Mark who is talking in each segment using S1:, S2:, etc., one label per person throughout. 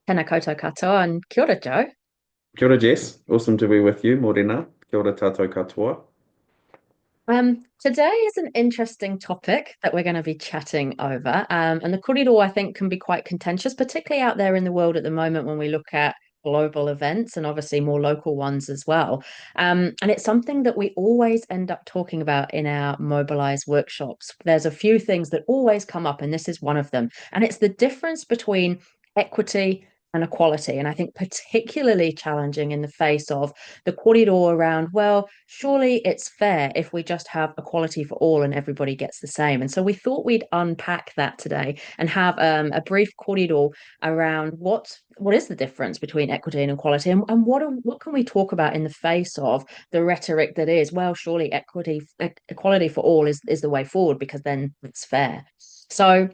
S1: Tēnā koutou katoa and kia ora, Joe.
S2: Kia ora, Jess. Awesome to be with you, Morena. Kia ora tātou katoa.
S1: Today is an interesting topic that we're going to be chatting over. And the kōrero, I think, can be quite contentious, particularly out there in the world at the moment when we look at global events and obviously more local ones as well. And it's something that we always end up talking about in our mobilize workshops. There's a few things that always come up, and this is one of them. And it's the difference between equity and equality. And I think particularly challenging in the face of the kōrero around, well, surely it's fair if we just have equality for all and everybody gets the same. And so we thought we'd unpack that today and have a brief kōrero around what is the difference between equity and equality, and what can we talk about in the face of the rhetoric that is, well, surely equality for all is the way forward because then it's fair. So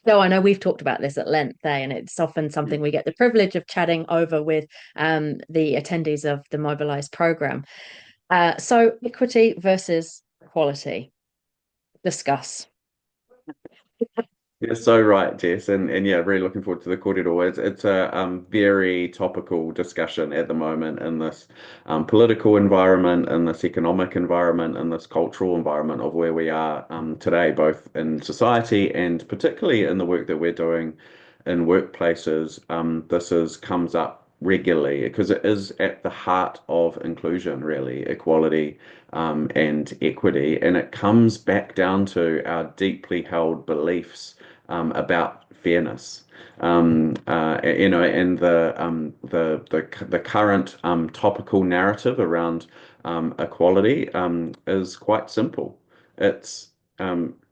S1: I know we've talked about this at length, and it's often something we get the privilege of chatting over with the attendees of the Mobilize program. So equity versus equality. Discuss.
S2: You're so right, Jess, and yeah, really looking forward to the kōrero. It's a very topical discussion at the moment in this political environment, in this economic environment, in this cultural environment of where we are today, both in society and particularly in the work that we're doing in workplaces. This is comes up regularly because it is at the heart of inclusion, really, equality and equity, and it comes back down to our deeply held beliefs about fairness. And the current topical narrative around equality is quite simple. It's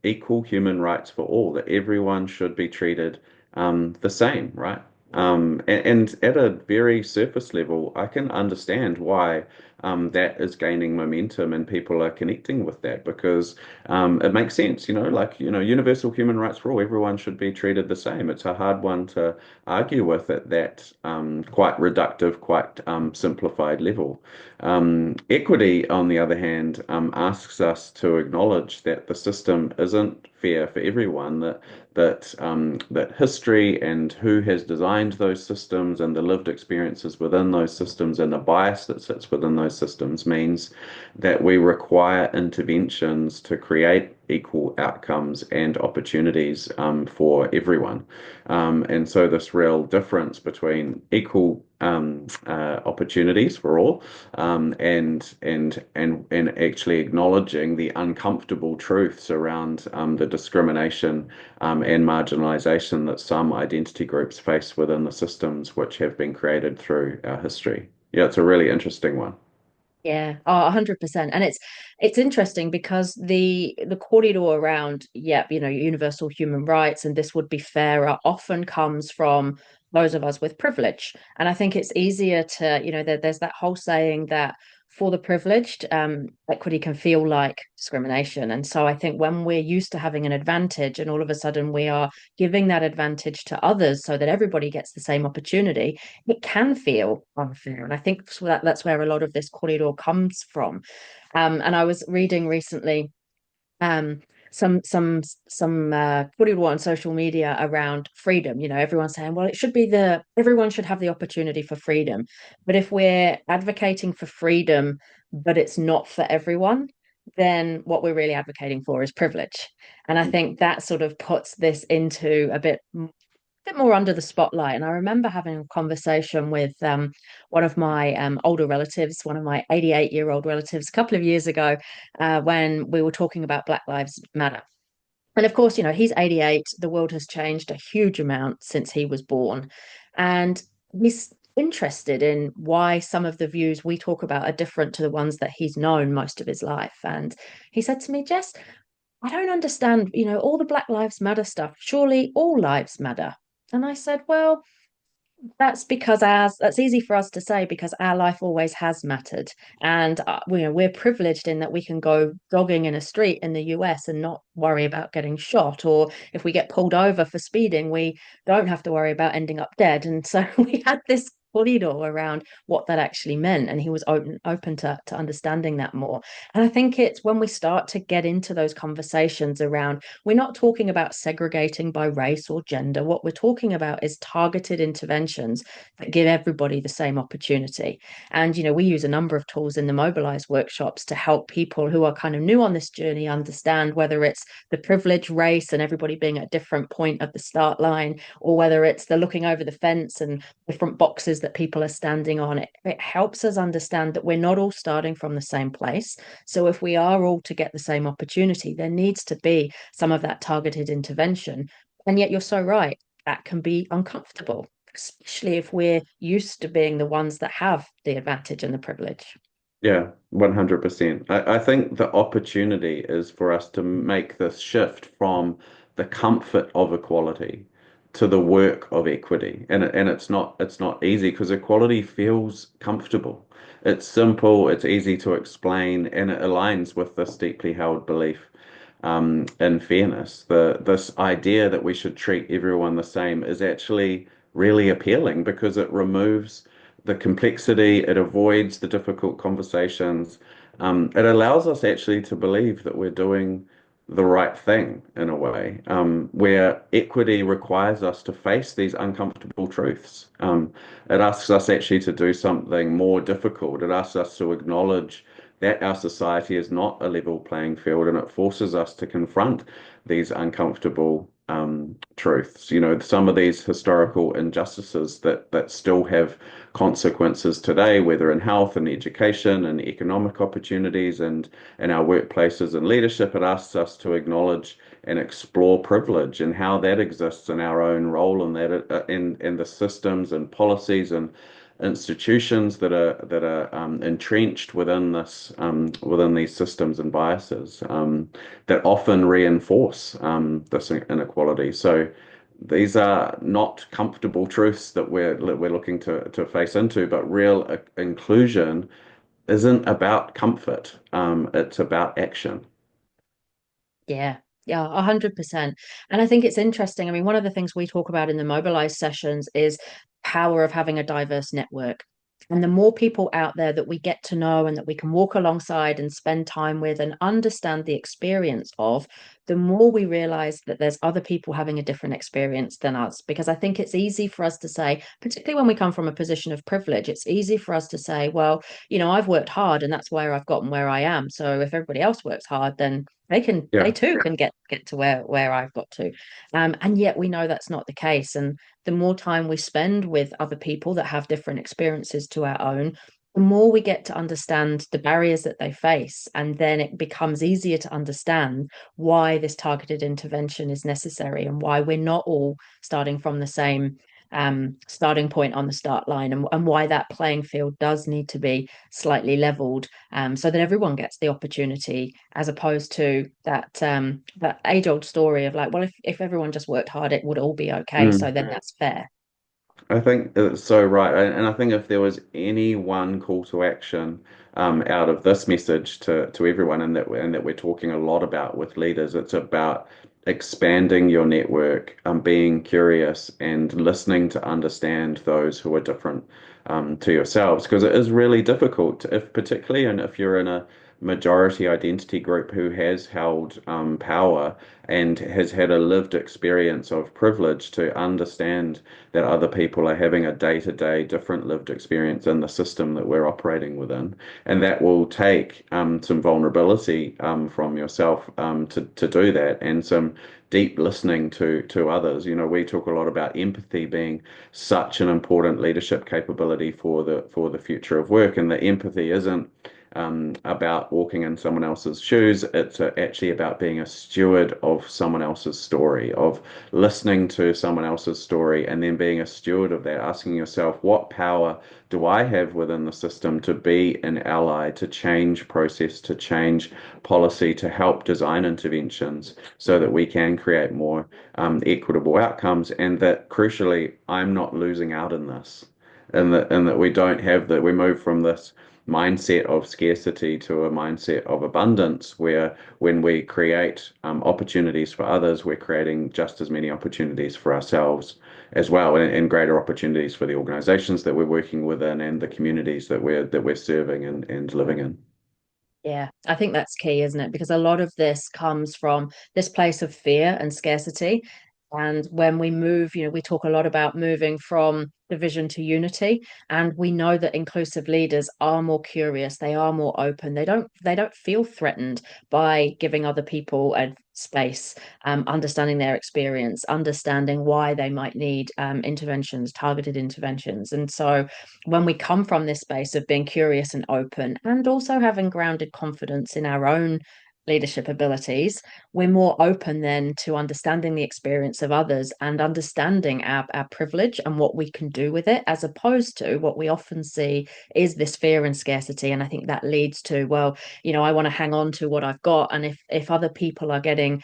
S2: equal human rights for all, that everyone should be treated the same, right? And at a very surface level, I can understand why that is gaining momentum and people are connecting with that because it makes sense, universal human rights for all, everyone should be treated the same. It's a hard one to argue with at that quite reductive, quite simplified level. Equity, on the other hand, asks us to acknowledge that the system isn't fair for everyone, that history and who has designed those systems and the lived experiences within those systems and the bias that sits within those systems means that we require interventions to create equal outcomes and opportunities for everyone. And so this real difference between equal opportunities for all and actually acknowledging the uncomfortable truths around the discrimination and marginalization that some identity groups face within the systems which have been created through our history. Yeah, it's a really interesting one.
S1: Yeah, 100%. And it's interesting because the kōrero around, yeah, universal human rights and this would be fairer often comes from those of us with privilege. And I think it's easier to, there's that whole saying that for the privileged, equity can feel like discrimination. And so I think when we're used to having an advantage and all of a sudden we are giving that advantage to others so that everybody gets the same opportunity, it can feel unfair. And I think that's where a lot of this corridor comes from. And I was reading recently um, some corridor on social media around freedom. Everyone's saying, well, it should be everyone should have the opportunity for freedom. But if we're advocating for freedom, but it's not for everyone, then what we're really advocating for is privilege. And I think that sort of puts this into a bit more under the spotlight. And I remember having a conversation with one of my older relatives, one of my 88-year-old relatives, a couple of years ago, when we were talking about Black Lives Matter. And of course, he's 88. The world has changed a huge amount since he was born. And he's interested in why some of the views we talk about are different to the ones that he's known most of his life. And he said to me, Jess, I don't understand, all the Black Lives Matter stuff. Surely all lives matter. And I said, well, that's easy for us to say because our life always has mattered. And we're privileged in that we can go jogging in a street in the US and not worry about getting shot. Or if we get pulled over for speeding, we don't have to worry about ending up dead. And so we had this corridor around what that actually meant, and he was open to understanding that more. And I think it's when we start to get into those conversations around, we're not talking about segregating by race or gender. What we're talking about is targeted interventions that give everybody the same opportunity. And, we use a number of tools in the Mobilize workshops to help people who are kind of new on this journey understand whether it's the privilege race and everybody being at a different point of the start line, or whether it's the looking over the fence and different boxes that people are standing on. It helps us understand that we're not all starting from the same place. So if we are all to get the same opportunity, there needs to be some of that targeted intervention. And yet you're so right, that can be uncomfortable, especially if we're used to being the ones that have the advantage and the privilege.
S2: Yeah, 100%. I think the opportunity is for us to make this shift from the comfort of equality to the work of equity. And it's not easy because equality feels comfortable. It's simple, it's easy to explain, and it aligns with this deeply held belief in fairness. This idea that we should treat everyone the same is actually really appealing because it removes the complexity, it avoids the difficult conversations. It allows us actually to believe that we're doing the right thing in a way, where equity requires us to face these uncomfortable truths. It asks us actually to do something more difficult. It asks us to acknowledge that our society is not a level playing field, and it forces us to confront these uncomfortable truths. Some of these historical injustices that still have consequences today, whether in health and education and economic opportunities and in our workplaces and leadership. It asks us to acknowledge and explore privilege and how that exists in our own role in that in the systems and policies and institutions that are entrenched within these systems and biases that often reinforce this inequality. So these are not comfortable truths that we're looking to face into, but real inclusion isn't about comfort. It's about action.
S1: Yeah, yeah, 100%. And I think it's interesting. I mean, one of the things we talk about in the Mobilize sessions is power of having a diverse network. And the more people out there that we get to know and that we can walk alongside and spend time with and understand the experience of, the more we realize that there's other people having a different experience than us. Because I think it's easy for us to say, particularly when we come from a position of privilege, it's easy for us to say, well, I've worked hard and that's where I've gotten where I am. So if everybody else works hard, then they
S2: Yeah.
S1: too can get to where I've got to. And yet we know that's not the case. And the more time we spend with other people that have different experiences to our own, the more we get to understand the barriers that they face. And then it becomes easier to understand why this targeted intervention is necessary and why we're not all starting from the same starting point on the start line, and why that playing field does need to be slightly leveled, so that everyone gets the opportunity, as opposed to that age-old story of like, well, if everyone just worked hard, it would all be okay. So
S2: Mm.
S1: then that's fair.
S2: I think it's so right. And I think if there was any one call to action out of this message to everyone, and that we're talking a lot about with leaders, it's about expanding your network, being curious and listening to understand those who are different to yourselves, because it is really difficult if particularly and if you're in a majority identity group who has held power and has had a lived experience of privilege, to understand that other people are having a day-to-day different lived experience in the system that we're operating within. And that will take some vulnerability from yourself to do that, and some deep listening to others. We talk a lot about empathy being such an important leadership capability for the future of work, and the empathy isn't about walking in someone else's shoes. It's actually about being a steward of someone else's story, of listening to someone else's story, and then being a steward of that, asking yourself, what power do I have within the system to be an ally, to change process, to change policy, to help design interventions so that we can create more equitable outcomes, and that crucially, I'm not losing out in this. And that we don't have that we move from this mindset of scarcity to a mindset of abundance, where when we create opportunities for others, we're creating just as many opportunities for ourselves as well, and greater opportunities for the organizations that we're working within and the communities that we're serving and living in.
S1: Yeah, I think that's key, isn't it? Because a lot of this comes from this place of fear and scarcity. And when we move, we talk a lot about moving from division to unity. And we know that inclusive leaders are more curious, they are more open. They don't feel threatened by giving other people a space, understanding their experience, understanding why they might need interventions, targeted interventions. And so when we come from this space of being curious and open and also having grounded confidence in our own leadership abilities, we're more open then to understanding the experience of others and understanding our privilege and what we can do with it, as opposed to what we often see is this fear and scarcity. And I think that leads to, well, I want to hang on to what I've got. And if other people are getting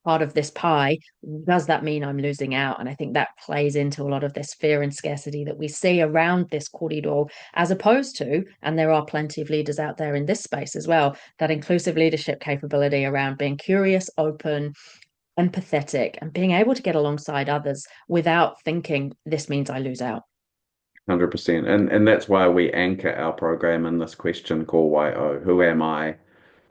S1: part of this pie, does that mean I'm losing out? And I think that plays into a lot of this fear and scarcity that we see around this corridor, as opposed to, and there are plenty of leaders out there in this space as well, that inclusive leadership capability around being curious, open, empathetic, and being able to get alongside others without thinking this means I lose out.
S2: 100%. And that's why we anchor our program in this question called YO. Who am I?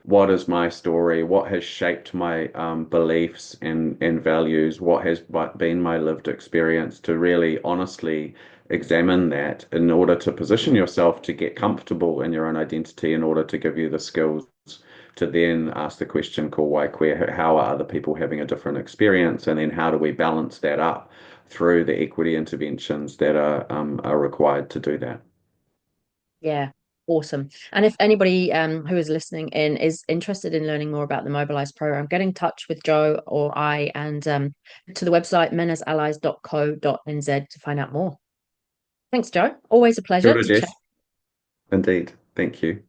S2: What is my story? What has shaped my beliefs and values? What has been my lived experience, to really honestly examine that in order to position yourself to get comfortable in your own identity, in order to give you the skills to then ask the question called why queer? How are other people having a different experience? And then how do we balance that up through the equity interventions that are required to do that?
S1: Yeah, awesome. And if anybody who is listening in is interested in learning more about the Mobilize program, get in touch with Joe or I and to the website menasallies.co.nz to find out more. Thanks, Joe. Always a
S2: Kia
S1: pleasure
S2: ora,
S1: to chat.
S2: Jess. Indeed. Thank you.